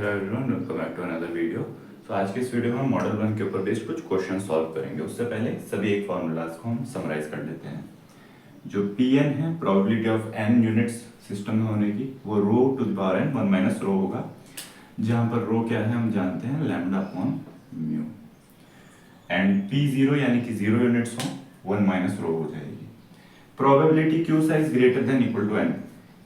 Hello everyone, welcome back to another video. तो आज के इस वीडियो में हम मॉडल 1 के ऊपर बेस्ड कुछ क्वेश्चन सॉल्व करेंगे। उससे पहले सभी एक फार्मूलाज को हम समराइज कर लेते हैं। जो Pn है, probability of n units system में होने की, वो rho to the power n 1 minus rho होगा, जहां पर रो क्या है हम जानते हैं, lambda upon mu. And P0 यानी कि 0 यूनिट्स हो, 1 माइनस रो हो जाएगी। Probability Q size greater than equal to n,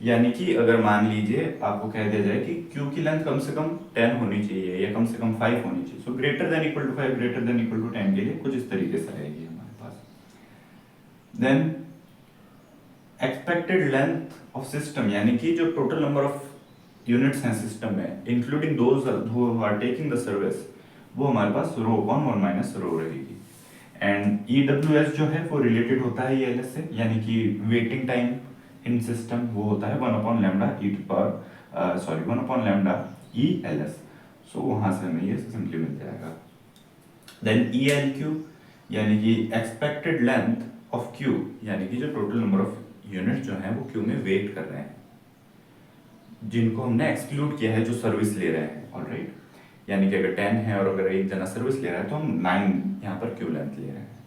यानी कि अगर मान लीजिए आपको कह दिया जाए कि Q की लेंथ कम से कम 10 होनी चाहिए या कम से कम 5 होनी चाहिए, so greater than equal to 5 greater than equal to 10 के लिए कुछ इस तरीके से आएगी हमारे पास। Then expected length of system, यानी कि जो टोटल नंबर ऑफ यूनिट्स हैं सिस्टम में including those who are taking the service, वो हमारे पास रो अपॉन 1 माइनस रो रहेगी। एंड EWS जो है वो रिलेटेड होता है ELS से, यानी कि वेटिंग टाइम इन सिस्टम वो होता है 1 upon lambda one upon lambda ELS। सो वहां से हमें ये सिंपली मिल जाएगा। देन ELQ यानी कि एक्सपेक्टेड लेंथ ऑफ Q, यानी कि जो टोटल नंबर ऑफ यूनिट जो है वो Q में वेट कर रहे हैं, जिनको हमने एक्सक्लूड किया है, जो सर्विस ले रहे हैं। ऑलराइट, यानी कि अगर 10 है और अगर एक जना सर्विस ले रहा है तो हम 9 यहाँ पर Q लेंथ ले रहे हैं।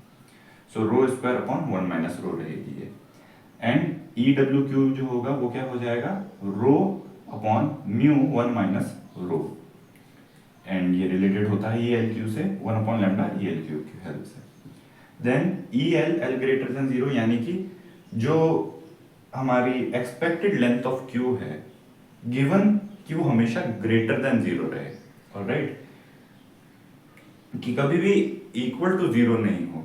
सो रो स्क्वायर अपॉन 1 माइनस रो रहेगी ये। एंड EWQ जो होगा वो क्या हो जाएगा, rho upon mu 1 minus row. And ये रिलेटेड होता है ELQ से 1 अपॉन लैम्डा ELQ की हेल्प से। देन L ग्रेटर देन 0, यानी कि जो हमारी एक्सपेक्टेड लेंथ ऑफ Q है गिवन Q हमेशा ग्रेटर देन 0 रहे। ऑलराइट, कि कभी भी इक्वल टू 0 नहीं हो,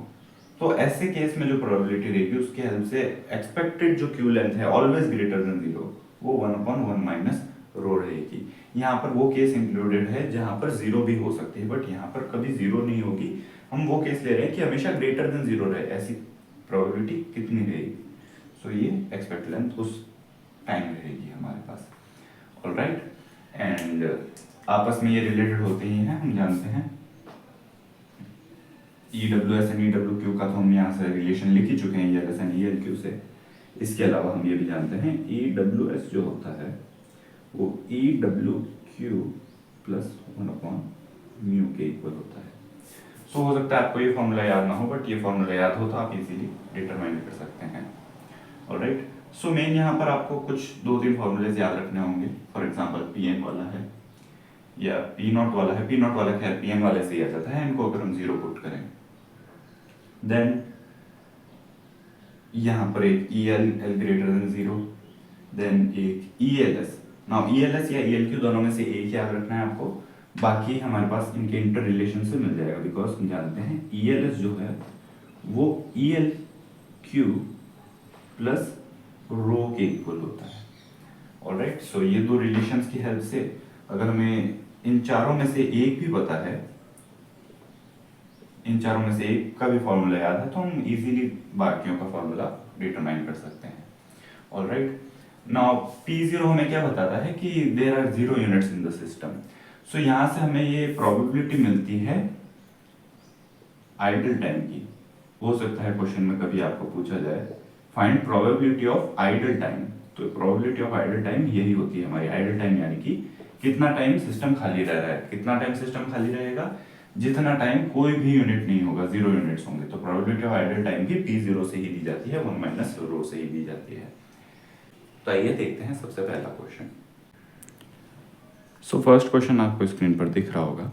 तो ऐसे केस में जो प्रोबेबिलिटी रहेगी उसकी हेल्प से एक्सपेक्टेड जो Q लेंथ है ऑलवेज ग्रेटर देन 0, वो 1 अपॉन 1 माइनस रो रहेगी। यहाँ पर वो केस इंक्लूडेड है जहां पर 0 भी हो सकती है, बट यहाँ पर कभी 0 नहीं होगी। हम वो केस ले रहे हैं कि हमेशा ग्रेटर देन 0 रहे, ऐसी प्रोबेबिलिटी कितनी रहेगी। सो ये एक्सपेक्टेड लेंथ उस टाइम रहेगी हमारे पास। ऑलराइट, एंड आपस में ये रिलेटेड होते ही हैं, हम जानते हैं। EWS एंड EWQ का तो हम यहाँ से रिलेशन लिख ही चुके हैं ELS एंड ELQ से। इसके अलावा हम ये भी जानते हैं EWS जो होता है वो EWQ प्लस 1 अपॉन म्यू के इक्वल होता है। सो हो सकता है आपको ये फॉर्मूला याद ना हो, बट ये फॉर्मूला याद हो तो आप इजीली डिटरमाइन कर सकते हैं। ऑलराइट, सो मेन यहाँ पर आपको कुछ 2-3 फॉर्मूलेज याद रखने होंगे। फॉर एग्जाम्पल Pn वाला है या P0 वाला है। P0 वाला खैर Pn वाले से ही आ जाता है, इनको अगर हम 0 पुट करें। देन यहाँ पर एक L ग्रेटर देन 0, देन एक ELS। नाउ ELS या ELQ दोनों में से एक याद रखना है आपको, बाकी हमारे पास इनके इंटर रिलेशन से मिल जाएगा, बिकॉज हम जानते हैं ELS जो है वो ELQ प्लस रो के इक्वल होता है। ऑलराइट, सो ये दो रिलेशंस की हेल्प से अगर हमें इन चारों में से एक भी पता है, इन चारों में से एक का भी फॉर्मूला याद है, तो हम इजीली बाकियों का फॉर्मूला डिटरमाइन कर सकते हैं। ऑलराइट, नाउ P0 हमें क्या बताता है कि there are 0 units in the system. So यहां से हमें ये प्रोबेबिलिटी मिलती है आइडल टाइम की। हो सकता है क्वेश्चन में कभी आपको पूछा जाए find probability of idle time, तो प्रोबेबिलिटी ऑफ आइडल टाइम यही होती है हमारी आइडल टाइम, यानी कि कितना टाइम सिस्टम खाली रह रहा है। कितना टाइम सिस्टम खाली रहेगा, जितना टाइम कोई भी यूनिट नहीं होगा, 0 यूनिट्स होंगे। तो प्रोबेबिलिटी ऑफ आइडल टाइम भी P0 से ही दी जाती है, 1 माइनस रो से ही दी जाती है। तो आइए देखते हैं सबसे पहला क्वेश्चन। सो फर्स्ट क्वेश्चन आपको स्क्रीन पर दिख रहा होगा।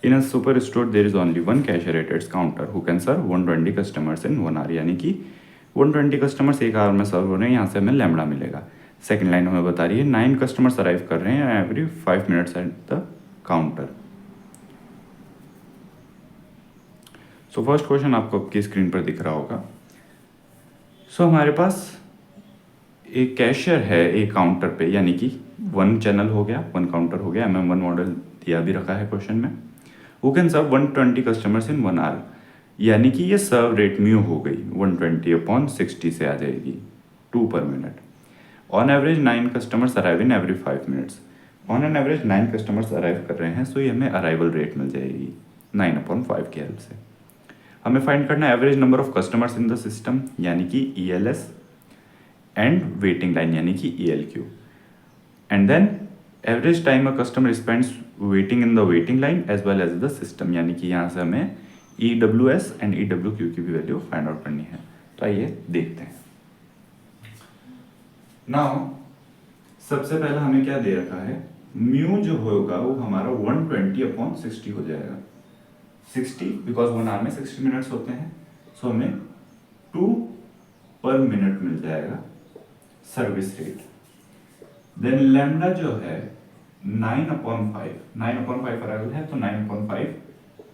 In a super store there is only one cashier at its counter who can serve 120 customers in 1 hour, यानी कि 120 कस्टमर्स एक आवर में सर्व हो रहे हैं। यहाँ से हमें लैम्डा मिलेगा। सेकेंड लाइन हमें बता रही है 9 कस्टमर्स अराइव कर रहे हैं every 5 minutes at the counter. So first question आपको आपकी स्क्रीन पर दिख रहा होगा। सो हमारे पास एक कैशियर है एक काउंटर पे, यानी कि 1 चैनल हो गया, 1 काउंटर हो गया, MM1 मॉडल दिया भी रखा है क्वेश्चन में। Who can serve 120 customers in 1 hour, यानी कि ये सर्व रेट म्यू हो गई 120 अपॉन 60 से आ जाएगी 2 पर minute. On average 9 customers arrive in every 5 minutes. On an average 9 customers arrive कर रहे हैं, सो ये हमें अराइवल रेट मिल जाएगी 9 अपॉन 5 की हेल्प से। हमें फाइंड करना है average number of customers in the system, यानी कि ELS, एंड वेटिंग लाइन यानी कि ELQ, and then average time a customer spends waiting in the waiting line as well as the system, यानी कि यहाँ से हमें EWS एंड EWQ की भी वैल्यू फाइंड आउट करनी है। तो आइए देखते हैं। नाउ सबसे पहला हमें क्या दे रखा है, म्यू जो होगा वो हमारा 120/60 हो जाएगा। 60 बिकॉज 1 आवर में 60 मिनट्स होते हैं, सो हमें 2 पर मिनट मिल जाएगा सर्विस रेट। देन लैम्डा जो है 9/5 अराइवल है, तो 9/5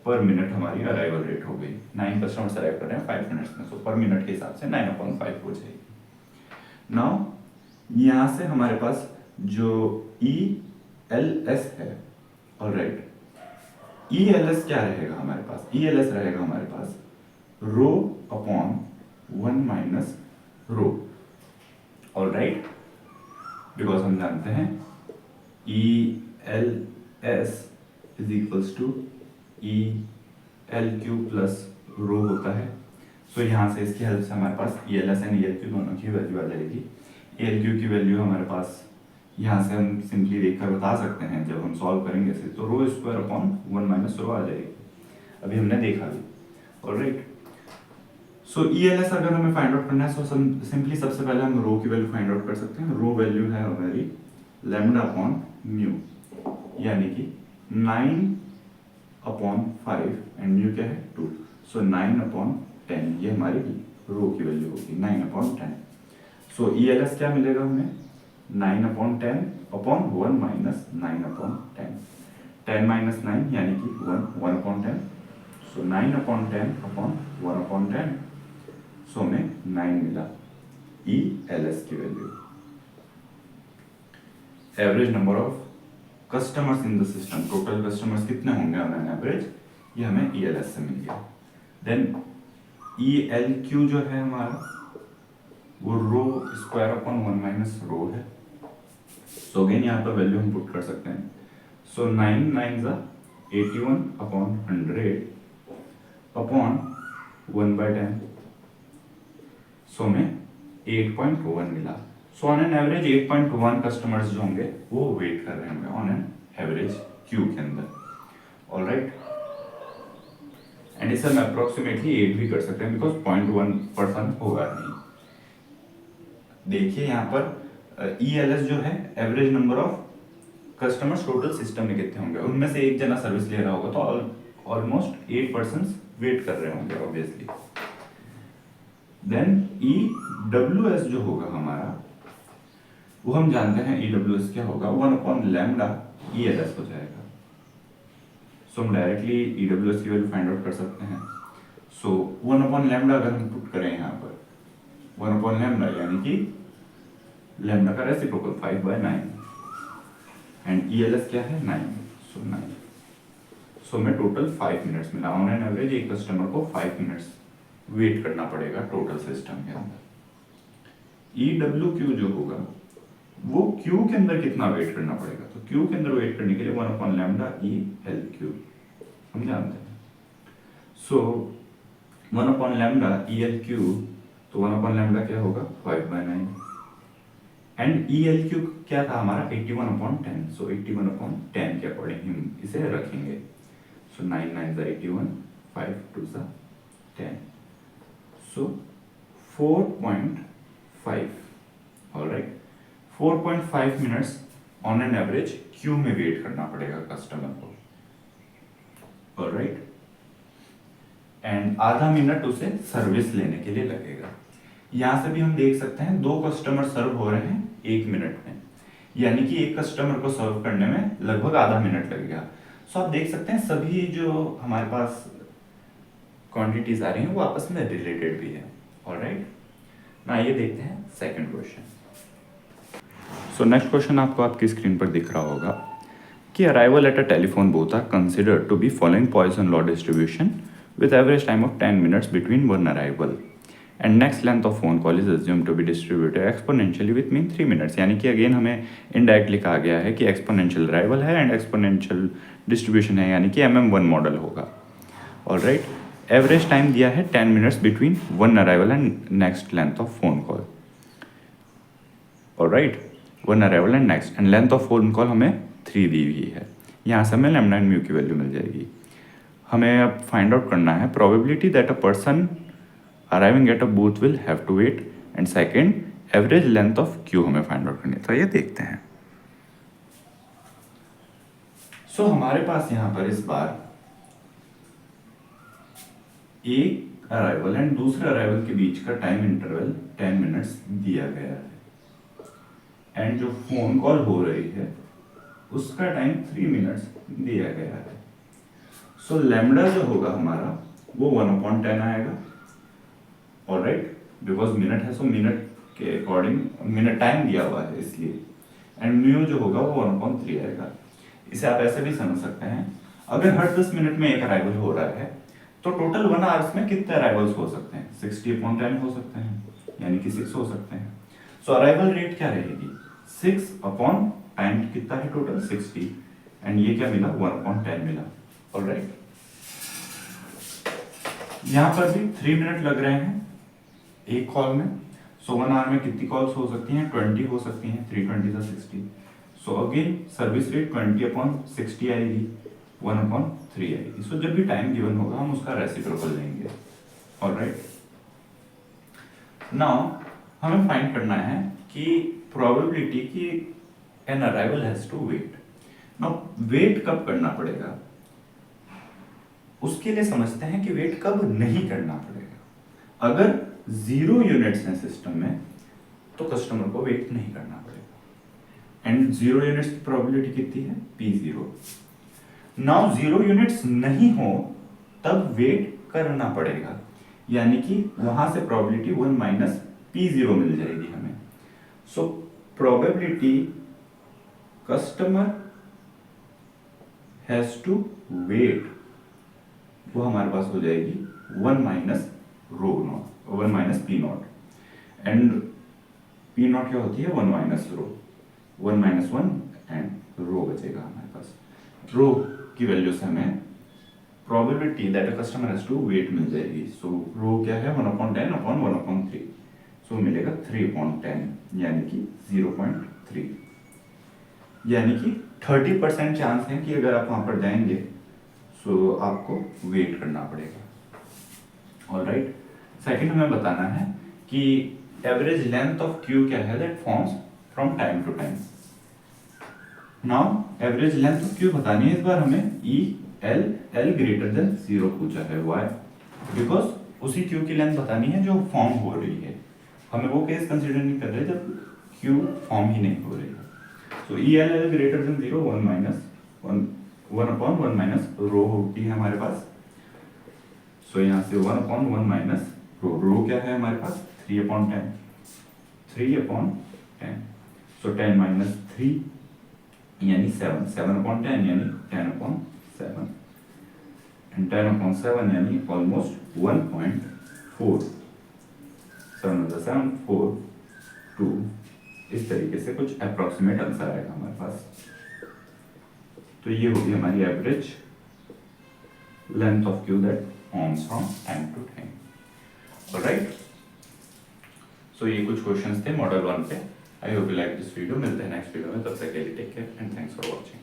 पर मिनट हमारी अराइवल रेट हो गई। 9 कस्टमर्स अराइव कर रहे हैं 5 मिनट्स में, सो पर मिनट के हिसाब से 9/5 हो जाएगी। नाउ यहाँ से हमारे पास जो ELS है, ऑलराइट, ELS क्या रहेगा हमारे पास, ELS रहेगा हमारे पास ρ/1 माइनस रो, ऑलराइट, बिकॉज हम जानते हैं ELS is equals to ELQ plus rho होता है। सो यहाँ से इसकी हेल्प से हमारे पास ELS एंड ELQ दोनों की वैल्यू आ जाएगी। ELQ की वैल्यू हमारे पास यहाँ से हम सिंपली देखकर बता सकते हैं, जब हम सॉल्व करेंगे इसे तो ρ² माइनस रो आ जाएगी, अभी हमने देखा भी, ऑलराइट। सो ELS अगर हमें फाइंड आउट करना है तो सिंपली सबसे पहले हम रो की वैल्यू फाइंड आउट कर सकते हैं। रो वैल्यू है हमारी λ/μ, यानी कि 9/5 एंड म्यू क्या है 2, सो 9/10 ये हमारी रो की वैल्यू होगी 9/10। सो ELS क्या मिलेगा हमें 9/10/1 माइनस 9/10, 10 माइनस 9 यानी कि 1/10, सो 9/10/1/10, सो हमें 9 मिला ELS की value. Average number of customers in the system, total customers कितने होंगे ऑन एवरेज, ये हमें ELS से मिल गया। देन ELQ जो है हमारा वो ρ² माइनस रो है। सो अगेन यहाँ पर वैल्यू हम पुट कर सकते हैं। सो 9 9 81/100 अपॉन 1/10, सो हमें 8.1 मिला। So on an average 8.1 customers जो होंगे वो वेट कर रहे होंगे ऑन एन एवरेज क्यू के अंदर, ऑलराइट। एंड इसे हम अप्रोक्सीमेटली 8 भी कर सकते हैं बिकॉज 0.1% होगा नहीं। देखिए यहाँ पर ELS जो है average number of customers total system में कितने होंगे, उनमें से एक जना सर्विस ले रहा होगा तो ऑलमोस्ट 8 पर्सन वेट कर रहे होंगे ऑब्वियसली। देन EWS जो होगा हमारा वो हम जानते हैं EWS क्या होगा 1/λ ELS हो जाएगा। सो हम डायरेक्टली EWS की वैल्यू फाइंड आउट कर सकते हैं। सो 1/λ अगर हम पुट करें यहाँ पर 1/λ यानी कि लैम्डा का रेसिप्रोकल 5/9 एंड ELS क्या है 9, सो 9, सो हमें टोटल 5 मिनट्स मिला। ऑन एन एवरेज एक कस्टमर को 5 मिनट्स वेट करना पड़ेगा टोटल सिस्टम के अंदर। EWQ जो होगा वो Q के अंदर कितना वेट करना पड़ेगा, तो Q के अंदर वेट करने के लिए 1/λ ELQ हम जानते हैं। सो 1/λ ELQ, तो 1/λ क्या होगा 5/9 एंड ELQ क्या था हमारा 81/10, सो 81/10 के अकॉर्डिंग हम इसे रखेंगे। सो 9 9 81, 5 2 10, सो 4.5, alright, 4.5 minutes on an average queue में वेट करना पड़ेगा कस्टमर को, ऑलराइट। एंड आधा मिनट उसे सर्विस लेने के लिए लगेगा। यहां से भी हम देख सकते हैं 2 कस्टमर सर्व हो रहे हैं 1 मिनट में, यानी कि एक कस्टमर को सर्व करने में लगभग आधा मिनट लगेगा। सो आप देख सकते हैं सभी जो हमारे पास क्वांटिटीज आ रही हैं वो आपस में रिलेटेड भी है, ऑलराइट। ना ये देखते हैं second question. So next question आपको आपकी स्क्रीन पर दिख रहा होगा कि arrival at a telephone booth are considered to be following Poisson law distribution with average time of 10 minutes between one arrival and next length of phone call is assumed to be distributed exponentially with mean 3 minutes। यानी कि again हमें indirectly कहा गया है कि exponential arrival है and exponential distribution है, यानी कि MM1 मॉडल होगा, ऑलराइट। एवरेज टाइम दिया है 10 minutes between one arrival and next length of phone call, alright. One arrival and next, and length of phone call हमें 3 दी हुई है। यहाँ से हमें लैम्डा एंड म्यू की वैल्यू मिल जाएगी। हमें अब फाइंड आउट करना है probability that a person arriving at a booth will have to wait, and second average length of queue हमें फाइंड आउट करनी है। तो ये देखते हैं। सो हमारे पास यहाँ पर इस बार एक अराइवल एंड दूसरे अराइवल के बीच का टाइम इंटरवल 10 मिनट्स दिया गया है, एंड जो फोन कॉल हो रही है उसका टाइम 3 मिनट्स दिया गया है। सो लैम्डा जो होगा हमारा वो 1/10 आएगा, ऑलराइट, बिकॉज मिनट है, सो मिनट के अकॉर्डिंग मिनट टाइम दिया हुआ है इसलिए, एंड म्यू जो होगा वो 1/3 आएगा। इसे आप ऐसे भी समझ सकते हैं, अगर हर 10 मिनट में एक अराइवल हो रहा है तो टोटल 1 आवर्स में कितने अराइवल्स हो सकते हैं? 60/10 हो सकते हैं, यानी कि 6 हो सकते हैं। सो अराइवल रेट क्या रहेगी? 6/टाइम कितना है टोटल? 60, एंड ये क्या मिला? 1/10 मिला, ऑलराइट। यहाँ पर भी 3 मिनट लग रहे हैं एक कॉल में। सो 1 आवर में कितनी कॉल्स हो सकती हैं? 20 हो सकती हैं, 320 × 60। सो अगेन सर्विस रेट 20/60 आएगी, 1/3 आएगी। सो जब भी टाइम गिवन होगा हम उसका रेसिप्रोकल लेंगे, ऑलराइट। नाउ हमें फाइंड करना है कि प्रोबेबिलिटी कि an arrival has to wait. Now wait कब करना पड़ेगा उसके लिए समझते हैं कि वेट कब नहीं करना पड़ेगा। अगर 0 यूनिट्स हैं सिस्टम में तो कस्टमर को वेट नहीं करना पड़ेगा, एंड 0 यूनिट्स की प्रोबेबिलिटी कितनी है? P0। नाउ 0 यूनिट्स नहीं हो तब वेट करना पड़ेगा, यानी कि वहां से प्रोबेबिलिटी 1 - P0 मिल जाएगी हमें। So probability customer has to wait वो हमारे पास हो जाएगी 1 - रो नॉट, 1 - P0, एंड P0 क्या होती है? 1 - रो, 1 - 1 एंड रो बचेगा हमारे पास। रो की वैल्यू से हमें probability that a customer has to wait मिल जाएगी। सो रो क्या है? 1/10/1/3, सो मिलेगा 3/10, यानी कि 0.3, यानी कि 30% चांस है कि अगर आप वहां पर जाएंगे सो आपको वेट करना पड़ेगा, ऑलराइट। सेकंड हमें बताना है कि एवरेज लेंथ ऑफ क्यू क्या है? That forms from time to time. Now average length of queue बतानी है इस बार हमें। L ग्रेटर देन 0 पूछा है, वाई? बिकॉज उसी क्यू की लेंथ बतानी है जो फॉर्म हो रही है। हमें वो केस कंसिडर नहीं कर रहे जब क्यू फॉर्म ही नहीं हो रही है। सो L ग्रेटर देन 0, 1/1 रो होती है हमारे पास। सो यहाँ से 1/1 रो, रो क्या है हमारे पास? 3/10, 3/10। सो 10 - 3 यानी 7, 7/10 यानी 10/7, एंड 10/7 यानी ऑलमोस्ट 1.4, 7 4 2। इस तरीके से कुछ अप्रोक्सीमेट आंसर आएगा हमारे पास। तो ये होगी हमारी average length of queue that forms from time to time, alright. So ये कुछ क्वेश्चंस थे मॉडल 1 पे। I hope you like this video. मिलते हैं नेक्स्ट वीडियो में, तब तक के लिए take care and thanks for watching.